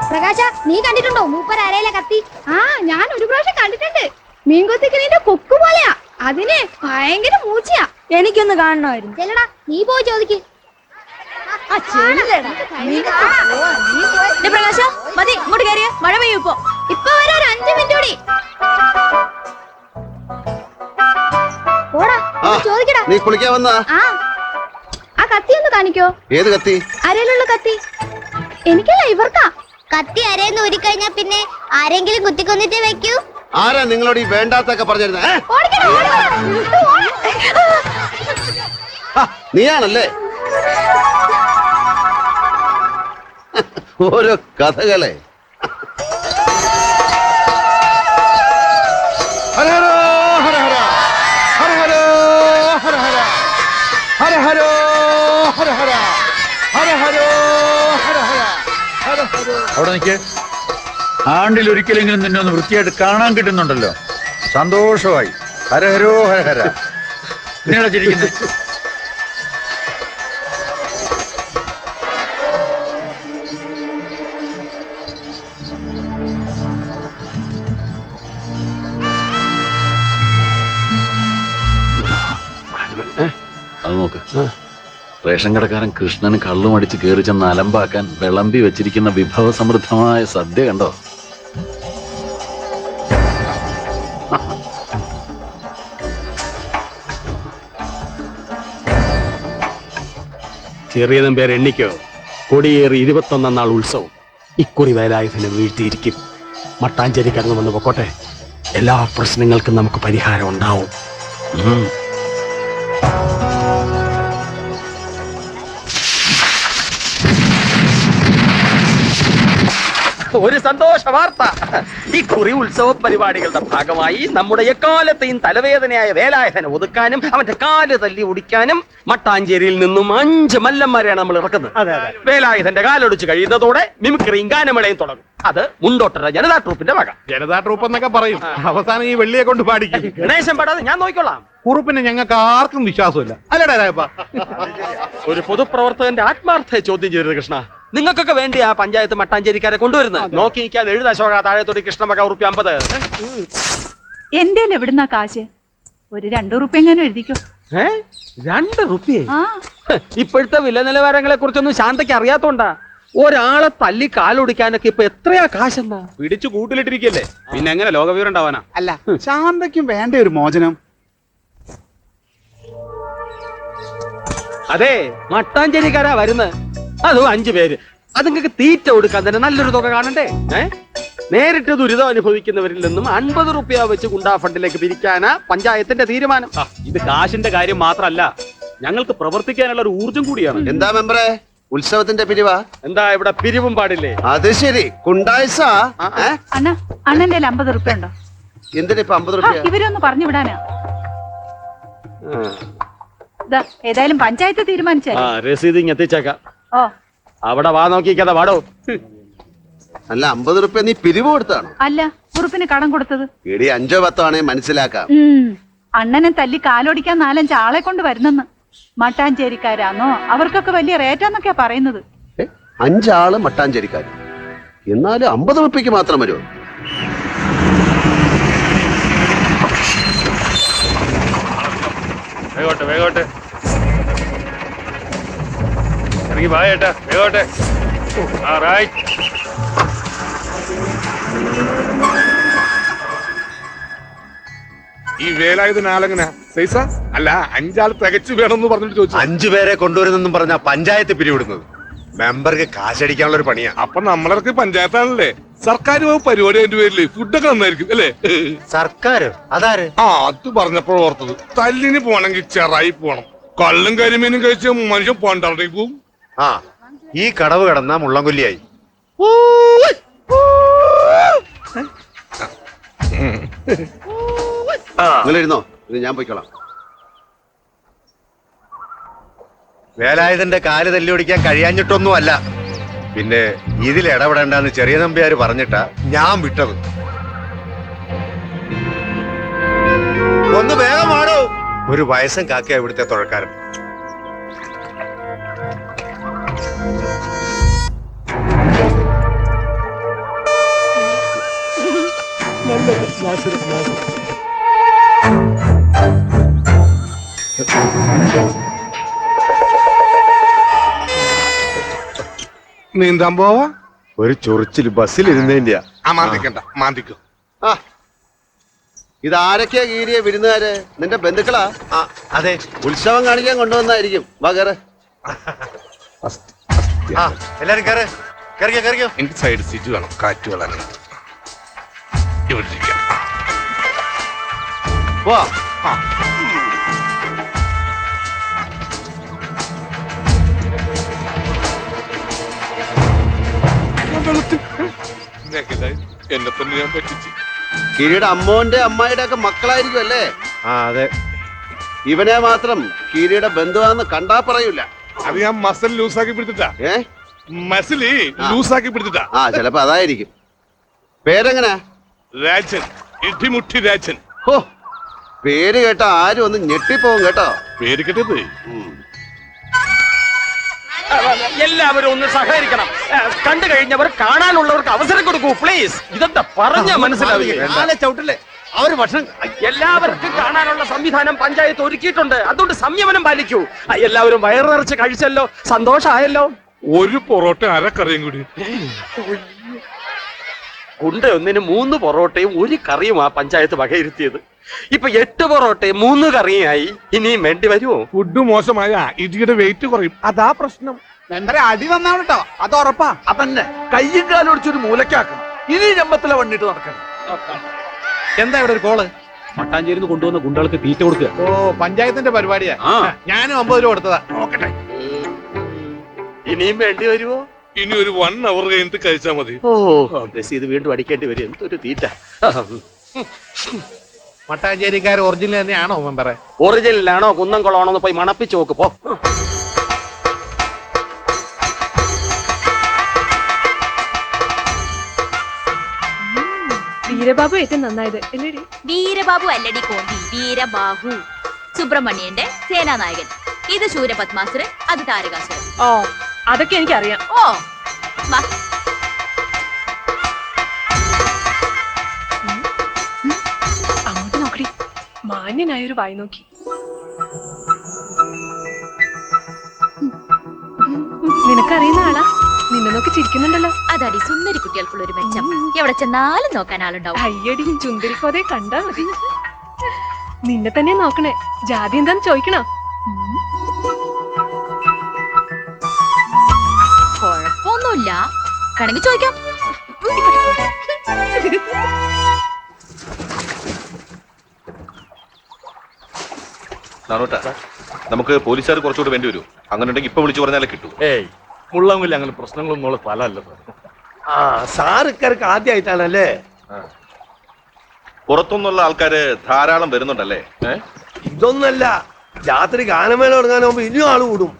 പ്രകാശ, നീ കണ്ടിട്ടുണ്ടോ മൂപ്പർ അരയിലെ കത്തി? ആ, ഞാൻ ഒരു പ്രാവശ്യം കണ്ടിട്ടുണ്ട്. മീൻ കൊത്തിക്കണീന്റെ കൊക്ക് പോലെയാ. അതിന് ഭയങ്കര മൂച്ചയാ. എനിക്കൊന്ന് കാണണമായിരുന്നു. ചെല്ലടാ, നീ പോയി ചോദിക്ക്. പ്രകാശ മതി, ഇങ്ങോട്ട് കയറിയ മഴ പെയ്യും. ഇപ്പൊ വരെ ഒരു 5 മിനിറ്റ് കൂടി. ചോദിക്കടാ. നീ കുളിക്കാൻ വന്നാ? ആ കത്തി ഒന്ന് കാണിക്കോ? ഏത് കത്തി? അരയിലുള്ള കത്തി. എനിക്കല്ല, ഇവർക്കാ. കത്തി അരയെന്ന് ഊരിക്കഴിഞ്ഞാ പിന്നെ ആരെങ്കിലും കുത്തിക്കൊന്നിട്ട് വെക്കൂ. ആരാ നിങ്ങളോട് ഈ വേണ്ടാത്തൊക്കെ പറഞ്ഞിരുന്നേ? നീയാണല്ലേ? ഓരോ കഥകളെ. ഹര ഹരോ ഹര ഹര ഹര ഹരോ ഹര ഹര ഹര ഹരോ ഹര ഹര ഹര ഹരോ ഹര ഹര ഹര ഹരോ. അവിടെ നിൽക്കേ. ആണ്ടിൽ ഒരിക്കലെങ്കിലും നിന്നെ ഒന്ന് വൃത്തിയായിട്ട് കാണാൻ കിട്ടുന്നുണ്ടല്ലോ, സന്തോഷമായി. ഹരഹരോ ഹരഹര. പിന്നെയാണ് ചിരിക്കുന്നത്. അത് നോക്ക്, റേഷൻ കടക്കാരൻ കൃഷ്ണന് കള്ളും അടിച്ച് കയറി ചെന്ന് അലമ്പാക്കാൻ വിളമ്പി വെച്ചിരിക്കുന്ന വിഭവ സമൃദ്ധമായ സദ്യ കണ്ടോ? ചെറിയതും പേര് എണ്ണിക്കോ. കൊടിയേറി 21 നാൾ ഉത്സവം ഇക്കുറി വേലായുധനെ വീഴ്ത്തിയിരിക്കും. മട്ടാഞ്ചേരിക്കരന്ന് വന്ന് പൊക്കോട്ടെ, എല്ലാ പ്രശ്നങ്ങൾക്കും നമുക്ക് പരിഹാരം ഉണ്ടാവും. ഒരു സന്തോഷ വാർത്ത. ഈ കുറി ഉത്സവ പരിപാടികളുടെ ഭാഗമായി നമ്മുടെ എക്കാലത്തെയും തലവേദനയായ വേലായുധനെ ഒതുക്കാനും അവന്റെ കാല് തല്ലി ഒടിക്കാനും മട്ടാഞ്ചേരിയിൽ നിന്നും 5 മല്ലന്മാരെയാണ് നമ്മൾ ഇറക്കുന്നത്. വേലായുധന്റെ കാലൊടിച്ച് കഴിയുന്നതോടെ മിമിക്രിയും ഗാനമേളയും തുടങ്ങും. അത് മുണ്ടോട്ടര ജനതാ ട്രൂപ്പിന്റെ വക. ജനതാ ട്രൂപ്പ് എന്നൊക്കെ പറയും, അവസാനം ഈ വെള്ളിയെ കൊണ്ട് പാടിക്കും. ഗണേശൻ പാടാതെ ഞാൻ നോക്കിക്കൊള്ളാം. കുറുപ്പിന് ഞങ്ങൾക്ക് ആർക്കും വിശ്വാസമില്ല, അല്ലേടാ രായപ്പ? ഒരു പൊതുപ്രവർത്തകന്റെ ആത്മാർത്ഥയെ ചോദ്യം ചെയ്യരുത് കൃഷ്ണ. നിങ്ങൾക്കൊക്കെ വേണ്ടി ആ പഞ്ചായത്ത് മട്ടാഞ്ചേരിക്കാരെ കൊണ്ടുവരുന്നത്. നോക്കി നിൽക്കാതെ എഴുതാ ശോക. താഴത്തോടി കൃഷ്ണമക ₹50. എന്റെ എവിടുന്നാ കാശ്? ഒരു 2 റുപ്യ എങ്ങനെ എഴുതിക്കോ. 2 റുപ്യ? ഇപ്പോഴത്തെ വില നിലവാരങ്ങളെ കുറിച്ചൊന്നും ശാന്തയ്ക്ക് അറിയാത്തോണ്ടാ. ഒരാളെ തല്ലി കാലൊടിക്കാനൊക്കെ ഇപ്പൊ എത്രയാ കാശെന്നാ? പിടിച്ചു കൂട്ടിലിട്ടിരിക്കല്ലേ, പിന്നെ എങ്ങനെ ലോകവിവരം ഉണ്ടാവാനാ? അല്ല, ശാന്തയ്ക്കും വേണ്ട ഒരു മോചനം. അതെ, മട്ടാഞ്ചേരിക്കാരാ വരുന്നത്. അതും 5 പേര്. അത് നിങ്ങൾക്ക് തീറ്റ കൊടുക്കാൻ തന്നെ നല്ലൊരു തുക കാണണ്ടേ? നേരിട്ട് ദുരിതം അനുഭവിക്കുന്നവരിൽ നിന്നും 50 റുപ്യ വെച്ച് ഗുണ്ടാ ഫണ്ടിലേക്ക് പിരിക്കാനാ പഞ്ചായത്തിന്റെ തീരുമാനം. ഇത് കാശിന്റെ കാര്യം മാത്രല്ല, ഞങ്ങൾക്ക് പ്രവർത്തിക്കാനുള്ള ഒരു ഊർജം കൂടിയാണ്. എന്താ മെമ്പറേ, ഉത്സവത്തിന്റെ പിരിവാ? എന്താ ഇവിടെ പിരിവും പാടില്ലേ? അത് ശരി, കുണ്ടായ്സ. അണ്ണ, അണ്ണന്റെ 50 റുപ്യ ഉണ്ടോ? എന്തിനിപ്പോ 50 റുപ്യ? ഇവരൊന്ന് പറഞ്ഞു വിടാനാ. ഏതായാലും പഞ്ചായത്ത് തീരുമാനിച്ചേ. രസീത് ഇങ്ങ് എത്തിച്ചേക്കാം. ഓ, അവിടെ വാ നോക്കിക്കാതെ വാടോ. അല്ല, 50 റുപ്യ നീ പിരിവ് കൊടുത്താണോ? അല്ല, കുറുപ്പിന് കടം കൊടുത്തത്. എടി 5ഓ 10ഓ ആണേ മനസ്സിലാക്കാം. അണ്ണനെ തല്ലി കാലോടിക്കാൻ 4-5 ആളെ കൊണ്ട് വരുന്നെന്ന്. മട്ടാഞ്ചേരിക്കാരാന്നോ, അവർക്കൊക്കെ വലിയ റേറ്റാന്നൊക്കെയാ പറയുന്നത്. 5 ആള് മട്ടാഞ്ചേരിക്കാര്, എന്നാലും 50 റുപ്യക്ക് മാത്രം വരുമോ? വേഗോട്ടെ വേഗോട്ടെ, ഇറങ്ങി വായേട്ടാ, വേഗോട്ടെ. ഈ വേലായുധനാലെങ്ങനെ സൈസ? അല്ല, 5 ആൾ തികച്ചു വേണമെന്ന് പറഞ്ഞിട്ട് ചോദിച്ചു. 5 പേരെ കൊണ്ടുവരുന്നെന്നും പറഞ്ഞ പഞ്ചായത്ത് പിരിവിടുന്നത് മെമ്പർക്ക് കാശടിക്കാനുള്ള ഒരു പണിയാ. അപ്പൊ നമ്മളൊക്കെ പഞ്ചായത്താണല്ലേ, സർക്കാർ പരിപാടി അതിന്റെ പേരില് ഫുഡൊക്കെ നന്നായിരിക്കും അല്ലേ? സർക്കാര് അതാര്? അത് പറഞ്ഞപ്പോൾ ഓർത്തത്, തല്ലിന് പോണെങ്കിൽ ചെറായി പോണം. കള്ളും കരിമീനും കഴിച്ച മനുഷ്യൻ പോണ്ടേ പോവും. ഈ കടവ് കടന്ന മുള്ളംകൊല്ലിയായി. നിങ്ങളിരുന്നോ, ഞാൻ പോയിക്കോളാം. വേലായുധന്റെ കാല് തല്ലി ഓടിക്കാൻ കഴിയാഞ്ഞിട്ടൊന്നും അല്ല, പിന്നെ ഇതിൽ ഇടപെടണ്ടെന്ന് ചെറിയ നമ്പ്യാര് പറഞ്ഞിട്ടാ ഞാൻ വിട്ടത്. ഒന്ന് വേഗമാണോ, ഒരു വയസ്സൻ കാക്കയാ ഇവിടുത്തെ തുഴക്കാരൻ. നീന്താൻ പോവാ? ഒരു ചൊറിച്ചില് ബസ്സിലിരുന്നതിന്റെയാ. ആ മാന്തിക്കണ്ട, മാന്തിക്കോ. ആ ഇതാരൊക്കെയാ കീരിയ വിരുന്നുകാര്? നിന്റെ ബന്ധുക്കളാ? അതെ, ഉത്സവം കാണിക്കാൻ കൊണ്ടുവന്നായിരിക്കും. വാ കേറ്. എല്ലാരും കയറ്, കയറിക്കോ കയറിക്കോ. എനിക്ക് സൈഡ് സീറ്റ് വേണം, കാറ്റ് വളരാൻ. ഇവിടെ ഇരിക്കാം. വാ. എന്നെ തന്നെ ഞാൻ പറ്റിച്ച്. കീരിയുടെ അമ്മോന്റെ അമ്മായിയുടെ ഒക്കെ മക്കളായിരിക്കും അല്ലേ? അതെ. ഇവനെ മാത്രം കീരിയുടെ ബന്ധുവാന്ന് കണ്ടാ പറയൂല. അത് ഞാൻ മസിൽ ലൂസാക്കി പിടിച്ചിട്ടാ. മസില് ലൂസാക്കി പിടിച്ചിട്ടാ. ആ ചിലപ്പോ അതായിരിക്കും. പേരെങ്ങനെ? രാജൻ, ഇടിമുട്ടി രാജൻ. ഹോ, പേര് കേട്ട ആരും ഒന്ന് ഞെട്ടിപ്പോവും കേട്ടോ. പേര് കേട്ടത് എല്ലാവരും ഒന്ന് സഹകരിക്കണം. കണ്ടു കഴിഞ്ഞവർ കാണാനുള്ളവർക്ക് അവസരം കൊടുക്കൂ പ്ലീസ്. ഇതെന്താ പറഞ്ഞ മനസ്സിലാവില്ല. ചവിട്ടില്ലേ അവര് ഭക്ഷണം. എല്ലാവർക്കും കാണാനുള്ള സംവിധാനം പഞ്ചായത്ത് ഒരുക്കിയിട്ടുണ്ട്. അതുകൊണ്ട് സംയമനം പാലിക്കൂ. എല്ലാവരും വയറു നിറച്ച് കഴിച്ചല്ലോ, സന്തോഷമായല്ലോ. ഒരു പൊറോട്ട അരക്കറിയും കൂടി. ഗുണ്ട ഒന്നിന് 3 പൊറോട്ടയും 1 കറിയും ആ പഞ്ചായത്ത് വകയിരുത്തിയത്. ഇപ്പൊ 8 പൊറോട്ടയും 3 കറിയായി. ഇനിയും വേണ്ടി വരുമോ? ഫുഡ് മോശമായ ഇടിയുടെ വെയിറ്റ് കുറയും, അതാ പ്രശ്നം. മെമ്പറെ അടി വന്നാണ് കേട്ടോ, അത് ഉറപ്പാ. അതന്നെ കയ്യും കാലും ഒടിച്ചൊരു മൂലക്കാക്കണം. ഇനി ഞമ്മത്തിലെ വണ്ടിട്ട് നടക്കണം. എന്താ ഇവിടെ ഒരു കോള്? മട്ടാഞ്ചേരിന്ന് കൊണ്ടുവന്ന ഗുണ്ടകൾക്ക് തീറ്റ കൊടുക്കുക. ഓ, പഞ്ചായത്തിന്റെ പരിപാടിയാ. ഞാനും 50 രൂപ കൊടുത്തതാ. നോക്കട്ടെ. ഇനിയും വേണ്ടി വരുമോ? ഇനി ഒരു 1 hour കഴിഞ്ഞിട്ട് കഴിച്ചാ മതി. ഓ, ഇത് വീണ്ടും അടിക്കേണ്ടി വരും. എന്തൊരു തീറ്റ. മട്ടാഞ്ചേരിക്കാർ ഒറിജിനൽ തന്നെയാണോ മെമ്പറെ? ഒറിജിനലാണോ കുന്നംകുളമാണോ എന്ന് പോയി മണപ്പിച്ച് നോക്ക് പോ. വീരബാബു ഏറ്റവും നന്നായത് അല്ലേടി? വീരബാബു അല്ലടി കോന്തി, വീരബാഹു. സുബ്രഹ്മണ്യന്റെ സേനാനായകൻ. ഇത് ശൂരപത്മാസുരൻ, അത് താരകാസുരൻ. ഓ, അതൊക്കെ എനിക്കറിയാം. ഓ വാ. അങ്ങോട്ട് നോക്കടി. മാന്യനായൊരു വായി നോക്കി. നിനക്കറിയുന്ന ആളാ? നിന്നെ നോക്കി ചിരിക്കുന്നുണ്ടല്ലോ. അതടി സുന്ദരി കുട്ടികൾക്കുള്ള ഒരു മെച്ചം. എവിടെ ചെന്നാലും നോക്കാൻ ആളുണ്ടാവും. അയ്യടി, ചുന്ദരിക്കോതെ കണ്ടാ മതി. നിന്നെ തന്നെ നോക്കണേ. ജാതി എന്താന്ന് ചോദിക്കണോ? കുഴപ്പമൊന്നുമില്ല, കണക്ക് ചോദിക്കാം. നമുക്ക് പോലീസുകാർ കുറച്ചുകൂടി വേണ്ടി വരും. അങ്ങനെ ഉണ്ടെങ്കിൽ ഇപ്പൊ വിളിച്ചു പറഞ്ഞാലേ കിട്ടൂ. ഏയ് മുള്ളങ്ങില്ല, അങ്ങനെ പ്രശ്നങ്ങളൊന്നും ഉള്ള സ്ഥലമല്ല. സാറിക്കാർക്ക് ആദ്യമായിട്ടാണല്ലേ? പുറത്തുനിന്നുള്ള ആൾക്കാര് ധാരാളം വരുന്നുണ്ടല്ലേ? ഇതൊന്നല്ല, രാത്രി ഗാനമേള തുടങ്ങാനാകുമ്പോ ഇനിയും ആള് കൂടും.